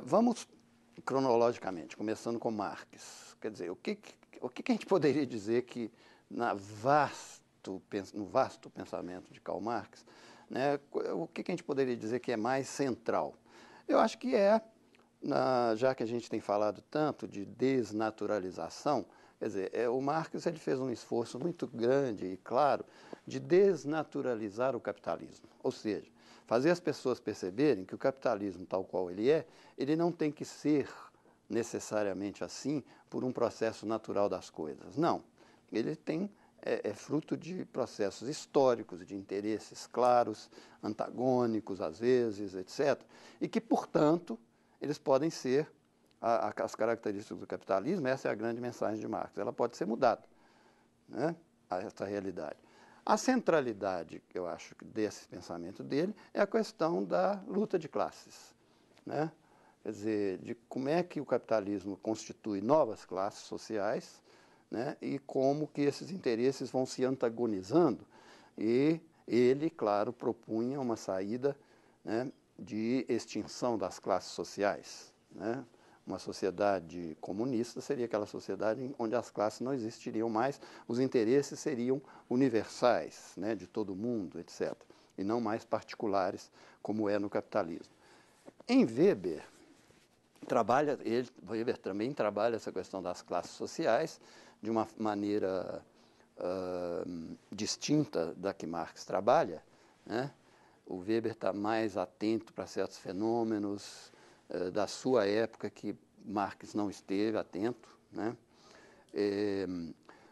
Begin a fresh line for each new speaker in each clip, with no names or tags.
Vamos cronologicamente, começando com Marx. Quer dizer, o que a gente poderia dizer que no vasto pensamento de Karl Marx, né, o que a gente poderia dizer que é mais central? Eu acho que já que a gente tem falado tanto de desnaturalização, quer dizer, o Marx ele fez um esforço muito grande e claro de desnaturalizar o capitalismo, ou seja, fazer as pessoas perceberem que o capitalismo tal qual ele não tem que ser necessariamente assim por um processo natural das coisas. Não, ele é fruto de processos históricos, de interesses claros, antagônicos às vezes, etc. E que, portanto, eles podem ser, as características do capitalismo, essa é a grande mensagem de Marx, ela pode ser mudada, né, a essa realidade. A centralidade, eu acho, desse pensamento dele é a questão da luta de classes, né? Quer dizer, de como é que o capitalismo constitui novas classes sociais, né, e como que esses interesses vão se antagonizando. E ele, claro, propunha uma saída, né, de extinção das classes sociais, né? Uma sociedade comunista seria aquela sociedade onde as classes não existiriam mais, os interesses seriam universais, né, de todo mundo, etc., e não mais particulares, como é no capitalismo. Em Weber, Weber também trabalha essa questão das classes sociais de uma maneira distinta da que Marx trabalha, né? O Weber está mais atento para certos fenômenos da sua época que Marx não esteve atento, né?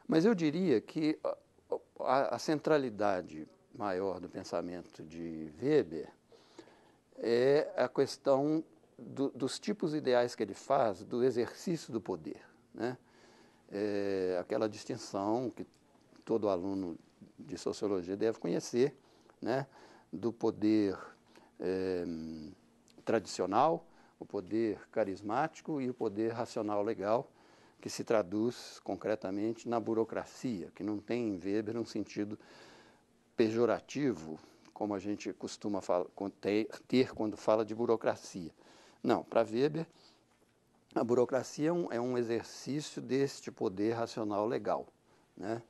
Mas eu diria que a centralidade maior do pensamento de Weber é a questão dos tipos ideais que ele faz do exercício do poder, né? Aquela distinção que todo aluno de sociologia deve conhecer, né, do poder tradicional, o poder carismático e o poder racional legal, que se traduz concretamente na burocracia, que não tem em Weber um sentido pejorativo, como a gente costuma ter quando fala de burocracia. Não, para Weber, a burocracia é um exercício deste poder racional legal, né?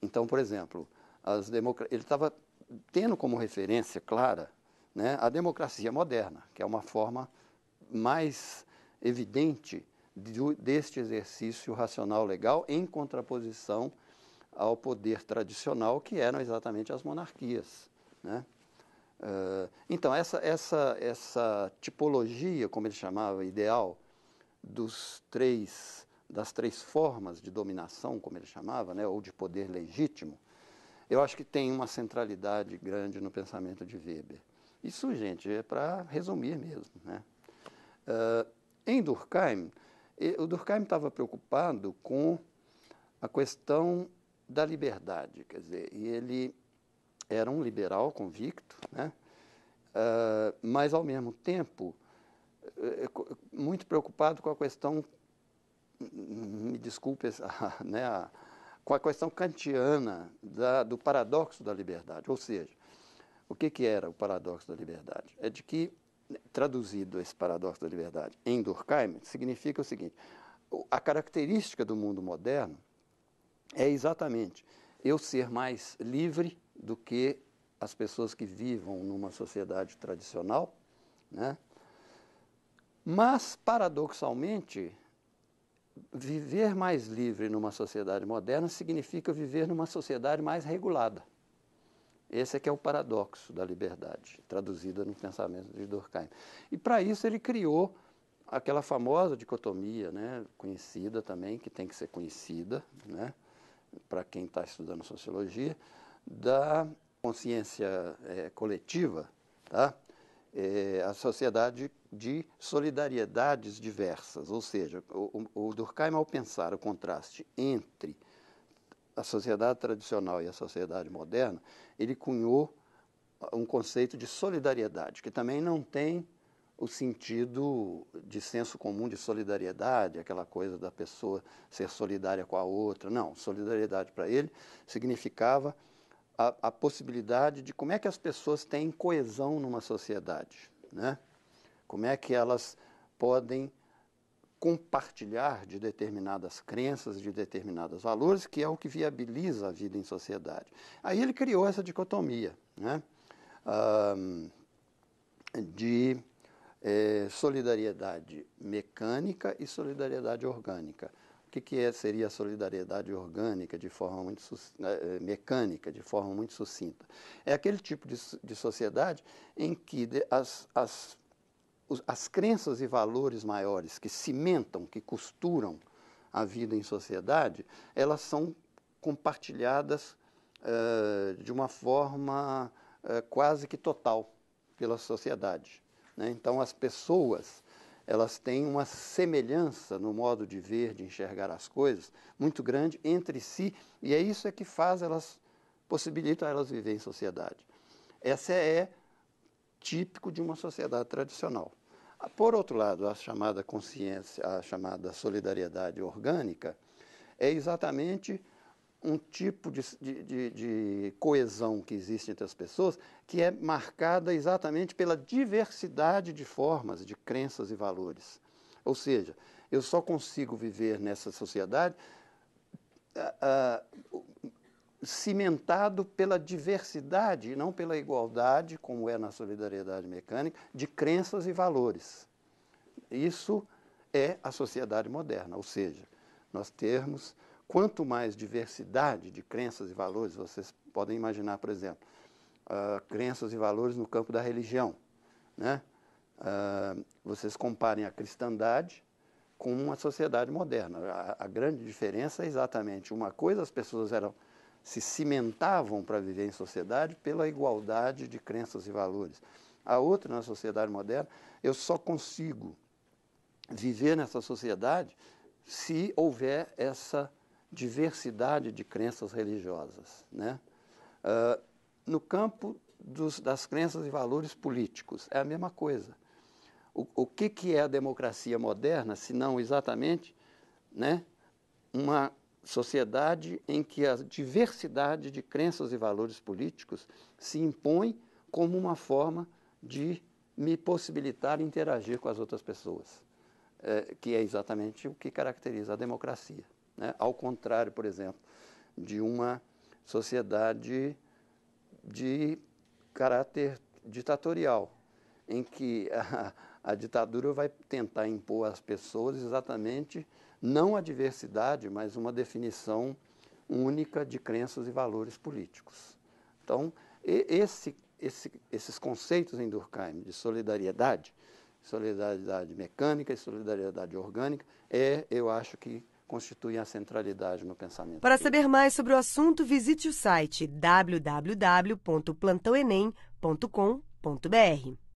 Então, por exemplo, ele estava tendo como referência clara, né, a democracia moderna, que é uma forma mais evidente deste exercício racional legal em contraposição ao poder tradicional, que eram exatamente as monarquias, né? Então, essa tipologia, como ele chamava, ideal, das três formas de dominação, como ele chamava, né, ou de poder legítimo, eu acho que tem uma centralidade grande no pensamento de Weber. Isso, gente, é para resumir mesmo, né? Em Durkheim, o Durkheim estava preocupado com a questão da liberdade, quer dizer, e ele era um liberal convicto, né? Mas, ao mesmo tempo, muito preocupado com a questão, me desculpe, né, com a questão kantiana do paradoxo da liberdade. Ou seja, o que era o paradoxo da liberdade? É de que, traduzido esse paradoxo da liberdade em Durkheim, significa o seguinte: a característica do mundo moderno é exatamente eu ser mais livre do que as pessoas que vivam numa sociedade tradicional, né? Mas, paradoxalmente, viver mais livre numa sociedade moderna significa viver numa sociedade mais regulada. Esse é que é o paradoxo da liberdade, traduzida no pensamento de Durkheim. E, para isso, ele criou aquela famosa dicotomia, né, conhecida também, que tem que ser conhecida, né, para quem está estudando sociologia, da consciência coletiva, tá? A sociedade de solidariedades diversas, ou seja, o Durkheim, ao pensar o contraste entre a sociedade tradicional e a sociedade moderna, ele cunhou um conceito de solidariedade, que também não tem o sentido de senso comum de solidariedade, aquela coisa da pessoa ser solidária com a outra. Não, solidariedade para ele significava a possibilidade de como é que as pessoas têm coesão numa sociedade, né? como é que elas podem compartilhar de determinadas crenças, de determinados valores, que é o que viabiliza a vida em sociedade. Aí ele criou essa dicotomia, né? De solidariedade mecânica e solidariedade orgânica. O que seria a solidariedade orgânica de forma muito mecânica, de forma muito sucinta? É aquele tipo de sociedade em que as crenças e valores maiores que cimentam, que costuram a vida em sociedade, elas são compartilhadas de uma forma quase que total pela sociedade, né? Então, as pessoas, elas têm uma semelhança no modo de ver, de enxergar as coisas, muito grande entre si, e é isso que possibilita elas viver em sociedade. Essa é típico de uma sociedade tradicional. Por outro lado, a chamada consciência, a chamada solidariedade orgânica, é exatamente um tipo de coesão que existe entre as pessoas, que é marcada exatamente pela diversidade de formas, de crenças e valores. Ou seja, eu só consigo viver nessa sociedade cimentado pela diversidade e não pela igualdade, como é na solidariedade mecânica, de crenças e valores. Isso é a sociedade moderna, ou seja, nós termos, quanto mais diversidade de crenças e valores, vocês podem imaginar, por exemplo, crenças e valores no campo da religião, né? Vocês comparem a cristandade com uma sociedade moderna. A grande diferença é exatamente uma coisa, as pessoas se cimentavam para viver em sociedade pela igualdade de crenças e valores. A outra, na sociedade moderna, eu só consigo viver nessa sociedade se houver essa diversidade de crenças religiosas, né? No campo das crenças e valores políticos, é a mesma coisa. O que é a democracia moderna, se não exatamente, né, uma sociedade em que a diversidade de crenças e valores políticos se impõe como uma forma de me possibilitar interagir com as outras pessoas, que é exatamente o que caracteriza a democracia, né? Ao contrário, por exemplo, de uma sociedade de caráter ditatorial, em que a ditadura vai tentar impor às pessoas exatamente não a diversidade, mas uma definição única de crenças e valores políticos. Então, esses conceitos em Durkheim de solidariedade mecânica e solidariedade orgânica, eu acho que constituem a centralidade no pensamento.
Para saber mais sobre o assunto, visite o site www.plantãoenem.com.br.